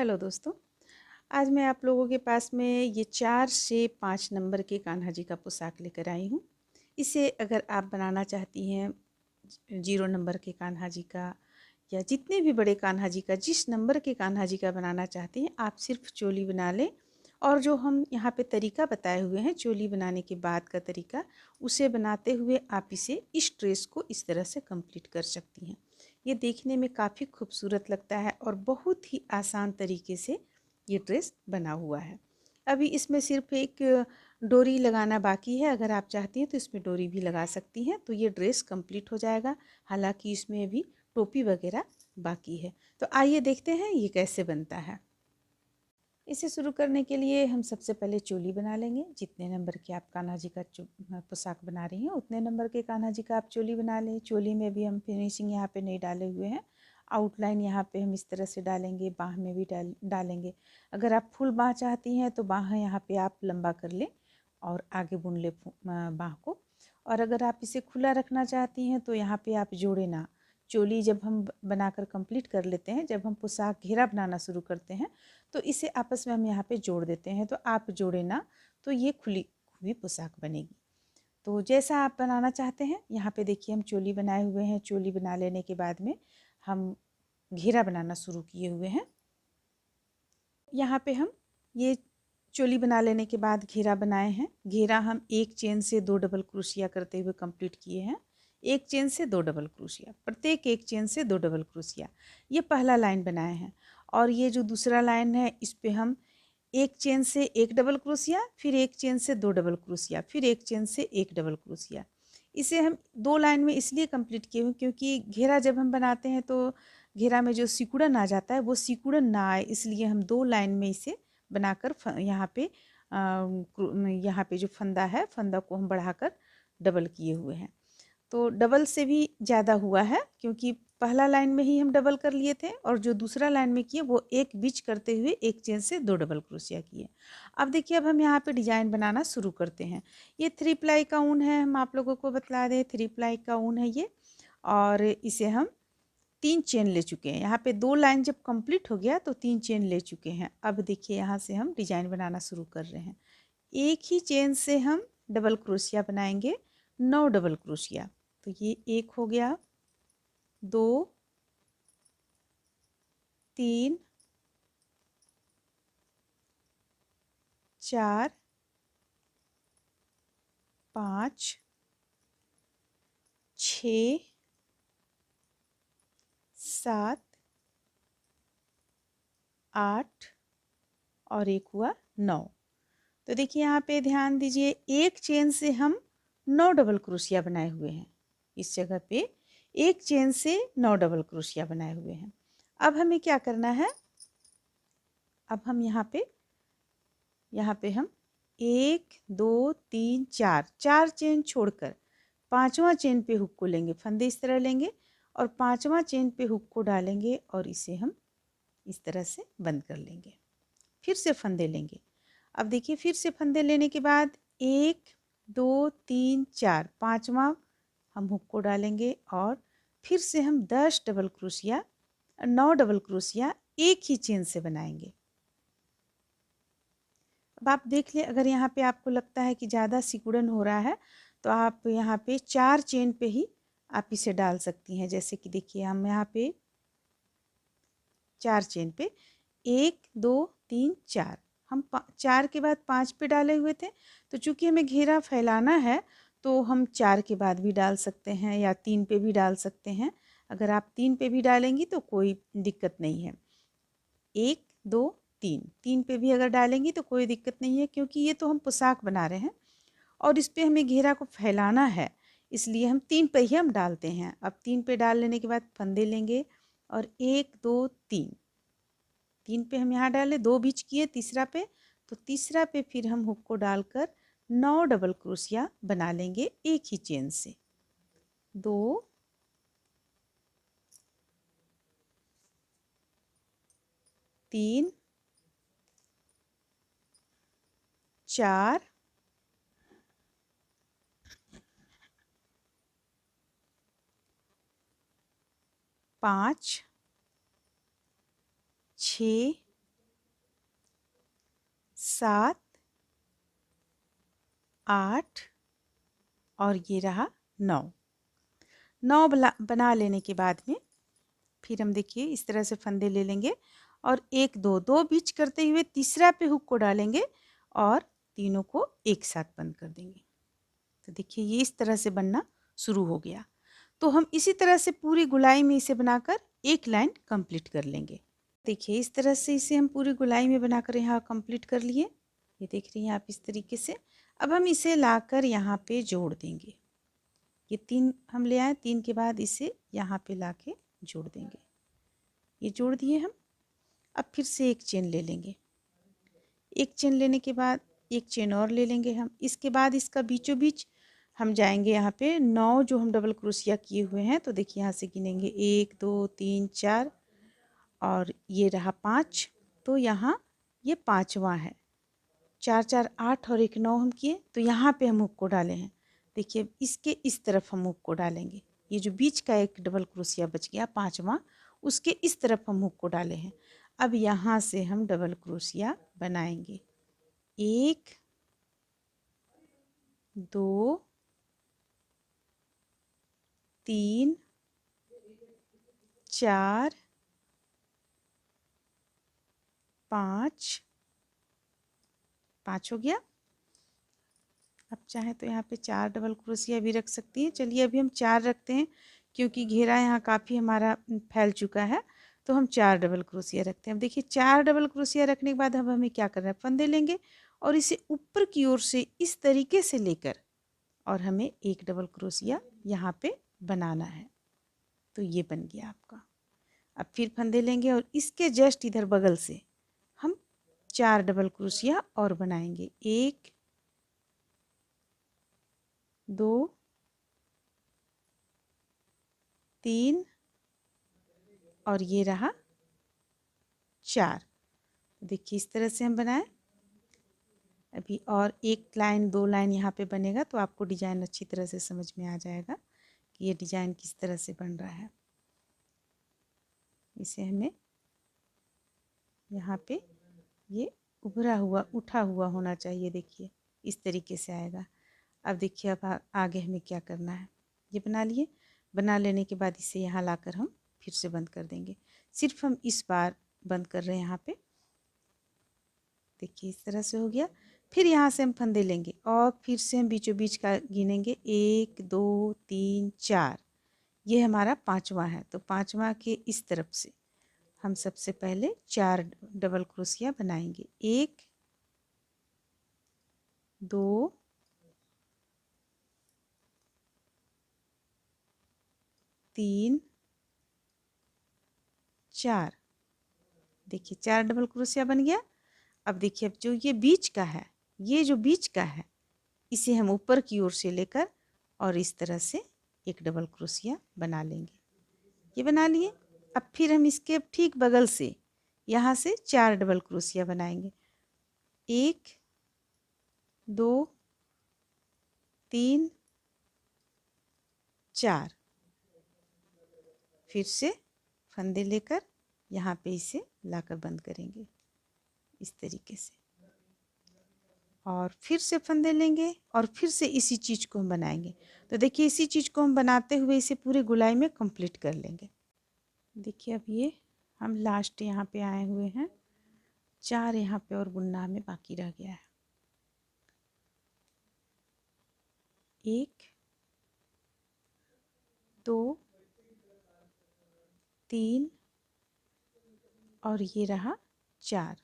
Hello दोस्तों, आज मैं आप लोगों के पास में ये 4 से 5 नंबर के कान्हा जी का पोशाक लेकर आई हूँ। इसे अगर आप बनाना चाहती हैं 0 नंबर के कान्हा जी का या जितने भी बड़े कान्हा जी का, जिस नंबर के कान्हा जी का बनाना चाहती हैं, आप सिर्फ चोली बना लें। और जो हम यहाँ पे तरीका बताए हुए हैं चोली बनाने के बाद का तरीका, उसे बनाते हुए आप इस ड्रेस को इस तरह से कंप्लीट कर सकती हैं। ये देखने में काफ़ी खूबसूरत लगता है और बहुत ही आसान तरीके से ये ड्रेस बना हुआ है। अभी इसमें सिर्फ एक डोरी लगाना बाकी है। अगर आप चाहती हैं तो इसमें डोरी भी लगा सकती हैं, तो ये ड्रेस कंप्लीट हो जाएगा। हालांकि इसमें अभी टोपी वगैरह बाकी है। तो आइए देखते हैं ये कैसे बनता है। इसे शुरू करने के लिए हम सबसे पहले चोली बना लेंगे। जितने नंबर के आप कान्हा जी का पोशाक बना रही हैं उतने नंबर के कान्हा जी का आप चोली बना लें। चोली में भी हम फिनिशिंग यहाँ पे नहीं डाले हुए हैं। आउटलाइन यहाँ पे हम इस तरह से डालेंगे, बाह में भी डालेंगे। अगर आप फुल बाह चाहती हैं तो बाह यहाँ पे आप लंबा कर लें और आगे बुन ले बाह को। और अगर आप इसे खुला रखना चाहती हैं तो यहाँ पे आप जोड़े ना। चोली जब हम बनाकर कंप्लीट कर लेते हैं, जब हम पोशाक घेरा बनाना शुरू करते हैं तो इसे आपस में हम यहाँ पे जोड़ देते हैं। तो आप जोड़े ना, तो ये खुली हुई पोशाक बनेगी। तो जैसा आप बनाना चाहते हैं, यहाँ पे देखिए हम चोली बनाए हुए हैं। चोली बना लेने के बाद में हम घेरा बनाना शुरू किए हुए हैं। यहाँ पे हम ये चोली बना लेने के बाद घेरा बनाए हैं। घेरा हम एक चेन से 2 डबल क्रोशिया करते हुए कंप्लीट किए हैं। एक चेन से 2 डबल क्रोशिया, प्रत्येक एक चेन से 2 डबल क्रोशिया, ये पहला लाइन बनाए हैं। और ये जो दूसरा लाइन है इस पे हम एक चेन से 1 डबल क्रोशिया, फिर एक चेन से 2 डबल क्रोशिया, फिर एक चेन से 1 डबल क्रोशिया। इसे हम 2 लाइन में इसलिए कंप्लीट किए हुए क्योंकि घेरा जब हम बनाते हैं तो घेरा में जो सिकुड़न आ जाता है वो सिकुड़न ना आए, इसलिए हम 2 लाइन में इसे बनाकर यहाँ पे जो फंदा है, फंदा को हम बढ़ाकर डबल किए हुए हैं। तो डबल से भी ज़्यादा हुआ है क्योंकि पहला लाइन में ही हम डबल कर लिए थे और जो दूसरा लाइन में किए वो एक बीच करते हुए एक चेन से 2 डबल क्रोशिया किए। अब देखिए, अब हम यहाँ पे डिजाइन बनाना शुरू करते हैं। ये 3 प्लाई का ऊन है, हम आप लोगों को बतला दें 3 प्लाई का ऊन है ये। और इसे हम 3 चेन ले चुके हैं। यहाँ पे 2 लाइन जब कंप्लीट हो गया तो 3 चेन ले चुके हैं। अब देखिए यहाँ से हम डिजाइन बनाना शुरू कर रहे हैं। एक ही चेन से हम डबल क्रोशिया बनाएंगे, 9 डबल क्रोशिया। तो ये एक हो गया, 2, 3, 4, 5, 6, 7, 8 और एक हुआ 9। तो देखिए यहाँ पे ध्यान दीजिए, एक चेन से हम 9 डबल क्रोशिया बनाए हुए हैं। इस जगह पे एक चेन से 9 डबल क्रोशिया बनाए हुए हैं। अब हमें क्या करना है, अब हम यहाँ पे हम 1, 2, 3, 4 चेन छोड़कर 5वां चेन पे हुक को लेंगे, फंदे इस तरह लेंगे और 5वां चेन पे हुक को डालेंगे और इसे हम इस तरह से बंद कर लेंगे। फिर से फंदे लेंगे। अब देखिए, फिर से फंदे लेने के बाद 1, 2, 3, 4, 5वां हम हुक को डालेंगे और फिर से हम 10 डबल क्रोशिया, 9 डबल क्रोशिया एक ही चेन से बनाएंगे। अब आप देख लें, अगर यहाँ पे आपको लगता है कि ज़्यादा सिकुड़न हो रहा है तो आप यहाँ पे 4 चेन पे ही आप इसे डाल सकती हैं। जैसे कि देखिए, हम यहाँ पे 4 चेन पे 1, 2, 3, 4, हम 4 के बाद 5 पे डाले हुए थे। तो चूंकि हमें घेरा फैलाना है तो हम 4 के बाद भी डाल सकते हैं या 3 पे भी डाल सकते हैं। अगर आप 3 पे भी डालेंगी तो कोई दिक्कत नहीं है। 1, 2, 3, 3 पे भी अगर डालेंगी तो कोई दिक्कत नहीं है क्योंकि ये तो हम पोशाक बना रहे हैं और इस पे हमें घेरा को फैलाना है, इसलिए हम 3 पे ही हम डालते हैं। अब 3 पे डाल लेने के बाद फंदे लेंगे और 1, 2, 3, 3 पे हम यहाँ डाले, 2 बीच किए तीसरा पे, तो तीसरा पे फिर हम हुक को डालकर 9 डबल क्रोशिया बना लेंगे एक ही चेन से। 2, 3, 4, 5, 6, 7, 8 और ये रहा 9। 9 बना लेने के बाद में फिर हम देखिए इस तरह से फंदे ले लेंगे और 1 2 2 बीच करते हुए तीसरा पे हुक को डालेंगे और तीनों को एक साथ बंद कर देंगे। तो देखिए ये इस तरह से बनना शुरू हो गया। तो हम इसी तरह से पूरी गोलाई में इसे बनाकर एक लाइन कंप्लीट कर लेंगे। देखिए इस तरह से इसे हम पूरी गोलाई में बनाकर यहाँ कंप्लीट कर लिए। ये देख रही हैं आप इस तरीके से। अब हम इसे लाकर यहाँ पे जोड़ देंगे। ये 3 हम ले आए, 3 के बाद इसे यहाँ पे लाके जोड़ देंगे। ये जोड़ दिए हम। अब फिर से एक चेन ले लेंगे। एक चेन लेने के बाद एक चेन और ले लेंगे हम। इसके बाद इसका बीचों बीच हम जाएंगे यहाँ पे 9 जो हम डबल क्रोशिया किए हुए हैं। तो देखिए यहाँ से गिनेंगे 1 2 3 4 और ये रहा 5। तो यहाँ ये 5वां है। 4 4 8 और 1 9 हम किए। तो यहाँ पे हम हुक को डाले हैं। देखिए इसके इस तरफ हम हुक को डालेंगे। ये जो बीच का एक डबल क्रोशिया बच गया 5वां, उसके इस तरफ हम हुक को डाले हैं। अब यहाँ से हम डबल क्रोशिया बनाएंगे। 1 2 3 4 5 5 हो गया। अब चाहे तो यहाँ पे 4 डबल क्रोशिया भी रख सकती हैं। चलिए अभी हम 4 रखते हैं क्योंकि घेरा यहाँ काफ़ी हमारा फैल चुका है। तो हम 4 डबल क्रोशिया रखते हैं। अब देखिए 4 डबल क्रोशिया रखने के बाद अब हमें क्या करना है, फंदे लेंगे और इसे ऊपर की ओर से इस तरीके से लेकर और हमें एक डबल क्रोशिया यहाँ पे बनाना है। तो ये बन गया आपका। अब फिर फंदे लेंगे और इसके जस्ट इधर बगल से हम 4 डबल क्रोशिया और बनाएंगे। 1 2 3 और ये रहा 4। देखिए इस तरह से हम बनाएं। अभी और एक लाइन 2 लाइन यहाँ पे बनेगा तो आपको डिजाइन अच्छी तरह से समझ में आ जाएगा कि ये डिजाइन किस तरह से बन रहा है। इसे हमें यहाँ पे ये उभरा हुआ उठा हुआ होना चाहिए। देखिए इस तरीके से आएगा। अब देखिए अब आगे हमें क्या करना है। ये बना लिए। बना लेने के बाद इसे यहाँ लाकर हम फिर से बंद कर देंगे। सिर्फ हम इस बार बंद कर रहे हैं यहाँ पे। देखिए इस तरह से हो गया। फिर यहाँ से हम फंदे लेंगे और फिर से हम बीचों बीच का गिनेंगे 1 2 3 4। ये हमारा 5वां है। तो 5वां के इस तरफ से हम सबसे पहले 4 डबल क्रोशिया बनाएंगे। 1 2 3 4। देखिए 4 डबल क्रोशिया बन गया। अब देखिए अब जो ये बीच का है, ये जो बीच का है, इसे हम ऊपर की ओर से लेकर और इस तरह से एक डबल क्रोशिया बना लेंगे। ये बना लिए। अब फिर हम इसके ठीक बगल से यहाँ से 4 डबल क्रोशिया बनाएंगे। 1 2 3 4। फिर से फंदे लेकर यहाँ पे इसे लाकर बंद करेंगे इस तरीके से। और फिर से फंदे लेंगे और फिर से इसी चीज़ को हम बनाएंगे। तो देखिए इसी चीज़ को हम बनाते हुए इसे पूरे गोलाई में कंप्लीट कर लेंगे। देखिए अब ये हम लास्ट यहाँ पे आए हुए हैं। 4 यहाँ पे और बुनना हमें बाकी रह गया है। 1 2 3 और ये रहा 4।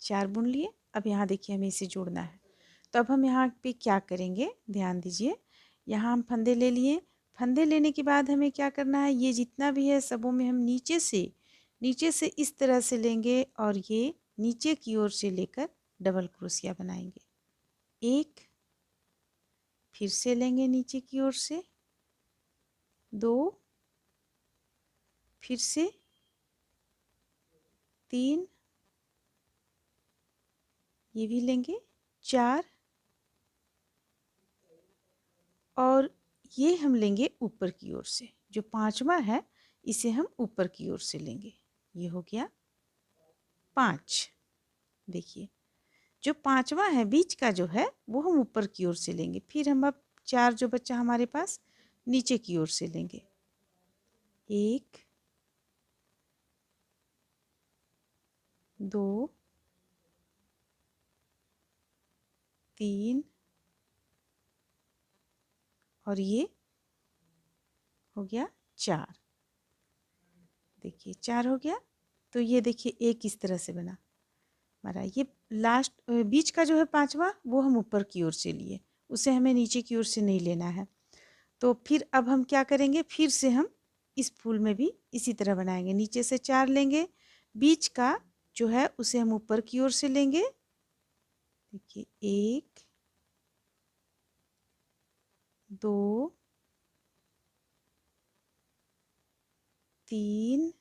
4 बुन लिए। अब यहाँ देखिए हमें इसे जोड़ना है। तो अब हम यहाँ पे क्या करेंगे, ध्यान दीजिए। यहाँ हम फंदे ले लिए। फंदे लेने के बाद हमें क्या करना है, ये जितना भी है सबों में हम नीचे से इस तरह से लेंगे और ये नीचे की ओर से लेकर डबल क्रोशिया बनाएंगे। 1 फिर से लेंगे नीचे की ओर से, 2 फिर से, 3 ये भी लेंगे, 4 और ये हम लेंगे ऊपर की ओर से। जो 5वां है इसे हम ऊपर की ओर से लेंगे। ये हो गया 5। देखिए जो पांचवा है बीच का जो है वो हम ऊपर की ओर से लेंगे। फिर हम अब 4 जो बच्चा हमारे पास नीचे की ओर से लेंगे। 1 2 3 और ये हो गया 4। देखिए 4 हो गया। तो ये देखिए एक इस तरह से बना हमारा। ये लास्ट बीच का जो है पांचवा वो हम ऊपर की ओर से लिए, उसे हमें नीचे की ओर से नहीं लेना है। तो फिर अब हम क्या करेंगे, फिर से हम इस फूल में भी इसी तरह बनाएंगे। नीचे से 4 लेंगे, बीच का जो है उसे हम ऊपर की ओर से लेंगे। देखिए 1 2 3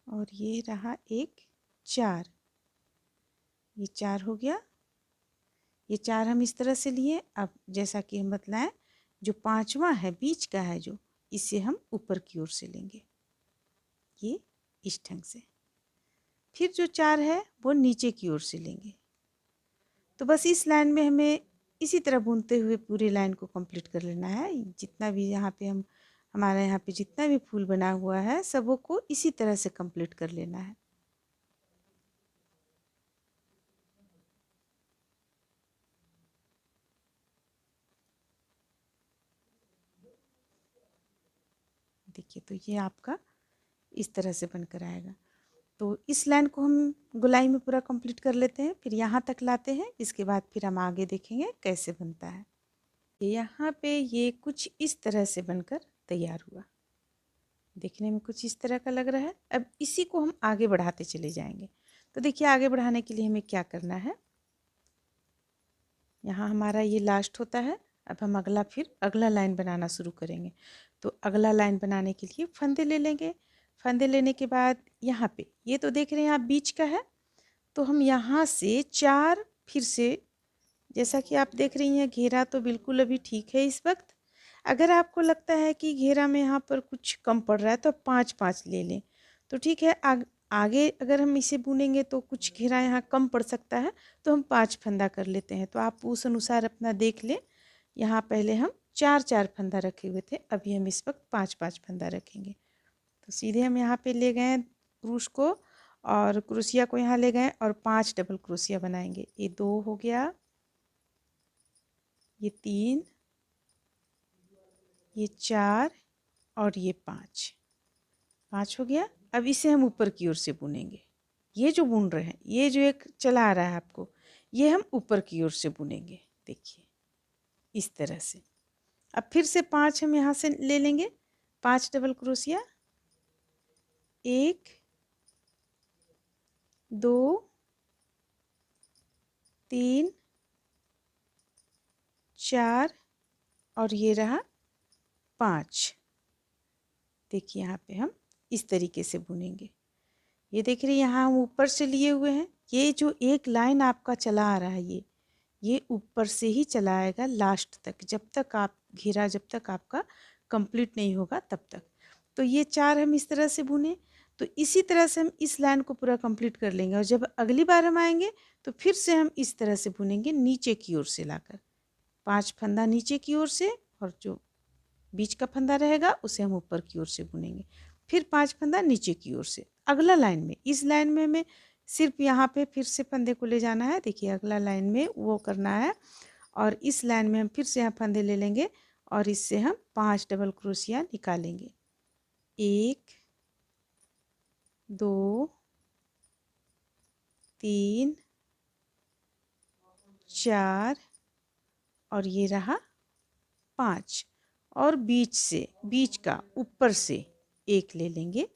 और ये रहा एक 4। ये 4 हो गया। ये 4 हम इस तरह से लिए। अब जैसा कि हम बतलाएं, जो पांचवा है बीच का है जो, इसे हम ऊपर की ओर से लेंगे, ये इस ढंग से। फिर जो 4 है वो नीचे की ओर से लेंगे। तो बस इस लाइन में हमें इसी तरह बुनते हुए पूरी लाइन को कंप्लीट कर लेना है। जितना भी यहाँ पे हम हमारे यहाँ पे जितना भी फूल बना हुआ है सबों को इसी तरह से कंप्लीट कर लेना है। देखिए तो ये आपका इस तरह से बनकर आएगा। तो इस लाइन को हम गोलाई में पूरा कंप्लीट कर लेते हैं, फिर यहाँ तक लाते हैं। इसके बाद फिर हम आगे देखेंगे कैसे बनता है। यहाँ पे ये कुछ इस तरह से बनकर तैयार हुआ। देखने में कुछ इस तरह का लग रहा है। अब इसी को हम आगे बढ़ाते चले जाएंगे। तो देखिए आगे बढ़ाने के लिए हमें क्या करना है। यहाँ हमारा ये लास्ट होता है। अब हम अगला फिर अगला लाइन बनाना शुरू करेंगे। तो अगला लाइन बनाने के लिए फंदे ले लेंगे। फंदे लेने के बाद यहाँ पे ये तो देख रहे हैं आप बीच का है, तो हम यहाँ से 4 फिर से, जैसा कि आप देख रही हैं घेरा तो बिल्कुल अभी ठीक है इस वक्त। अगर आपको लगता है कि घेरा में यहाँ पर कुछ कम पड़ रहा है तो 5-5 ले लें तो ठीक है। आगे अगर हम इसे बुनेंगे तो कुछ घेरा यहाँ कम पड़ सकता है, तो हम 5 फंदा कर लेते हैं। तो आप उस अनुसार अपना देख लें। यहाँ पहले हम 4-4 फंदा रखे हुए थे, अभी हम इस वक्त 5-5 फंदा रखेंगे। तो सीधे हम यहाँ पे ले गए क्रूस को और क्रोशिया को यहाँ ले गए और 5 डबल क्रोशिया बनाएंगे। ये 2 हो गया, ये 3, ये 4 और ये 5 हो गया। अब इसे हम ऊपर की ओर से बुनेंगे। ये जो बुन रहे हैं, ये जो एक चला आ रहा है आपको, ये हम ऊपर की ओर से बुनेंगे। देखिए इस तरह से। अब फिर से 5 हम यहाँ से ले लेंगे, 5 डबल क्रोशिया, 1 2 3 4 और ये रहा 5। देखिए यहाँ पे हम इस तरीके से बुनेंगे। ये देख रही हैं यहाँ हम ऊपर से लिए हुए हैं। ये जो एक लाइन आपका चला आ रहा है, ये ऊपर से ही चला आएगा लास्ट तक, जब तक आप घेरा जब तक आपका कंप्लीट नहीं होगा तब तक। तो ये 4 हम इस तरह से बुने। तो इसी तरह से हम इस लाइन को पूरा कंप्लीट कर लेंगे और जब अगली बार हम आएंगे तो फिर से हम इस तरह से बुनेंगे नीचे की ओर से लाकर। 5 फंदा नीचे की ओर से और जो बीच का फंदा रहेगा उसे हम ऊपर की ओर से बुनेंगे। फिर 5 फंदा नीचे की ओर से। अगला लाइन में, इस लाइन में हमें सिर्फ यहाँ पे फिर से फंदे को ले जाना है। देखिए अगला लाइन में वो करना है और इस लाइन में हम फिर से यहाँ फंदे ले लेंगे और इससे हम 5 डबल क्रोशिया निकालेंगे। 1 2 3 4 और ये रहा 5 और बीच से, बीच का ऊपर से एक ले लेंगे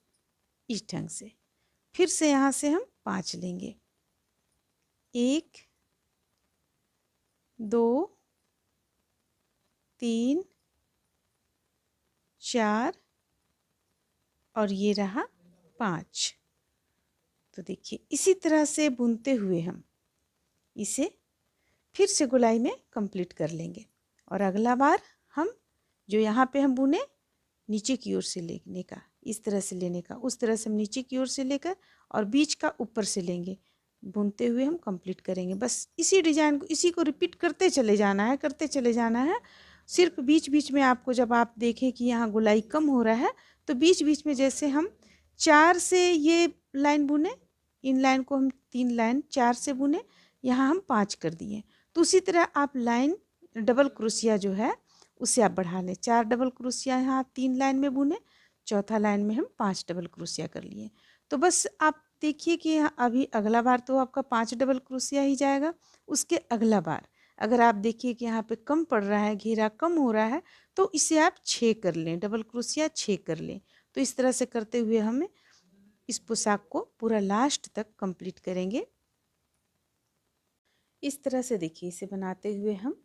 इस ढंग से। फिर से यहाँ से हम 5 लेंगे, 1 2 3 4 और ये रहा 5। तो देखिए इसी तरह से बुनते हुए हम इसे फिर से गोलाई में कंप्लीट कर लेंगे और अगला बार हम जो यहाँ पे हम बुने नीचे की ओर से लेने का, इस तरह से लेने का, उस तरह से हम नीचे की ओर से लेकर और बीच का ऊपर से लेंगे, बुनते हुए हम कंप्लीट करेंगे। बस इसी डिजाइन को, इसी को रिपीट करते चले जाना है, करते चले जाना है। सिर्फ बीच बीच में आपको जब आप देखें कि यहाँ गोलाई कम हो रहा है तो बीच बीच में जैसे हम 4 से ये लाइन बुने, इन लाइन को हम 3 लाइन 4 से बुने, यहाँ हम 5 कर दिए। तो उसी तरह आप लाइन डबल क्रोशिया जो है उसे आप बढ़ा लें। 4 डबल क्रोशिया यहाँ 3 लाइन में बुने, चौथा लाइन में हम 5 डबल क्रोशिया कर लिए। तो बस आप देखिए कि अभी अगला बार तो आपका 5 डबल क्रोशिया ही जाएगा। उसके अगला बार अगर आप देखिए कि यहाँ पे कम पड़ रहा है, घेरा कम हो रहा है, तो इसे आप 6 कर लें, डबल क्रोशिया 6 कर लें। तो इस तरह से करते हुए हमें इस पोशाक को पूरा लास्ट तक कंप्लीट करेंगे। इस तरह से देखिए इसे बनाते हुए हम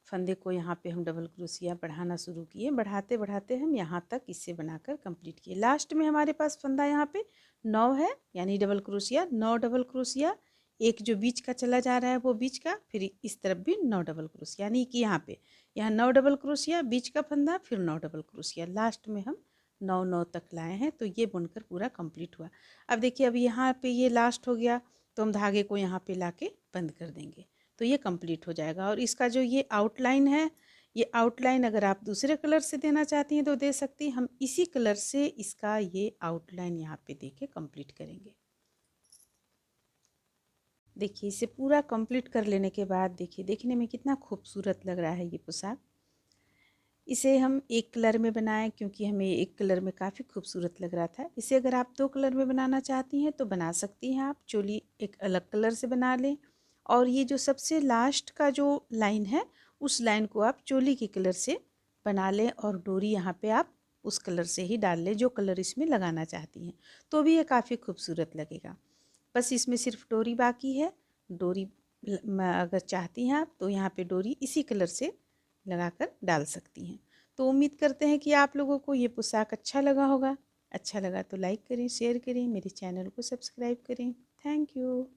फंदे को यहाँ पे हम डबल क्रोशिया बढ़ाना शुरू किए, बढ़ाते बढ़ाते हम यहाँ तक इसे बनाकर कंप्लीट किए। लास्ट में हमारे पास फंदा यहाँ पे 9 है, यानी डबल क्रोशिया 9 डबल क्रोशिया, एक जो बीच का चला जा रहा है वो बीच का, फिर इस तरफ भी 9 डबल क्रोशिया, यानी कि यहाँ पे 9 डबल क्रोशिया, बीच का फंदा, फिर 9 डबल क्रोशिया, लास्ट में हम 9 तक लाए हैं। तो ये बुनकर पूरा कंप्लीट हुआ। अब देखिए अब यहाँ पे ये लास्ट हो गया, तो हम धागे को यहाँ पे लाके बंद कर देंगे, तो ये कंप्लीट हो जाएगा। और इसका जो ये आउटलाइन है, ये आउटलाइन अगर आप दूसरे कलर से देना चाहती हैं तो दे सकती हैं। हम इसी कलर से इसका ये आउटलाइन यहाँ पे देके कंप्लीट करेंगे। देखिए इसे पूरा कंप्लीट कर लेने के बाद देखिए देखने में कितना खूबसूरत लग रहा है ये पोशाक। इसे हम एक कलर में बनाएं क्योंकि हमें एक कलर में काफ़ी खूबसूरत लग रहा था। इसे अगर आप 2 कलर में बनाना चाहती हैं तो बना सकती हैं। आप चोली एक अलग कलर से बना लें, और ये जो सबसे लास्ट का जो लाइन है उस लाइन को आप चोली के कलर से बना लें, और डोरी यहाँ पे आप उस कलर से ही डाल लें जो कलर इसमें लगाना चाहती हैं, तो भी ये काफ़ी खूबसूरत लगेगा। बस इसमें सिर्फ डोरी बाकी है। डोरी अगर चाहती हैं आप तो यहाँ पे डोरी इसी कलर से लगाकर डाल सकती हैं। तो उम्मीद करते हैं कि आप लोगों को ये पोशाक अच्छा लगा होगा। अच्छा लगा तो लाइक करें, शेयर करें, मेरे चैनल को सब्सक्राइब करें। Thank you.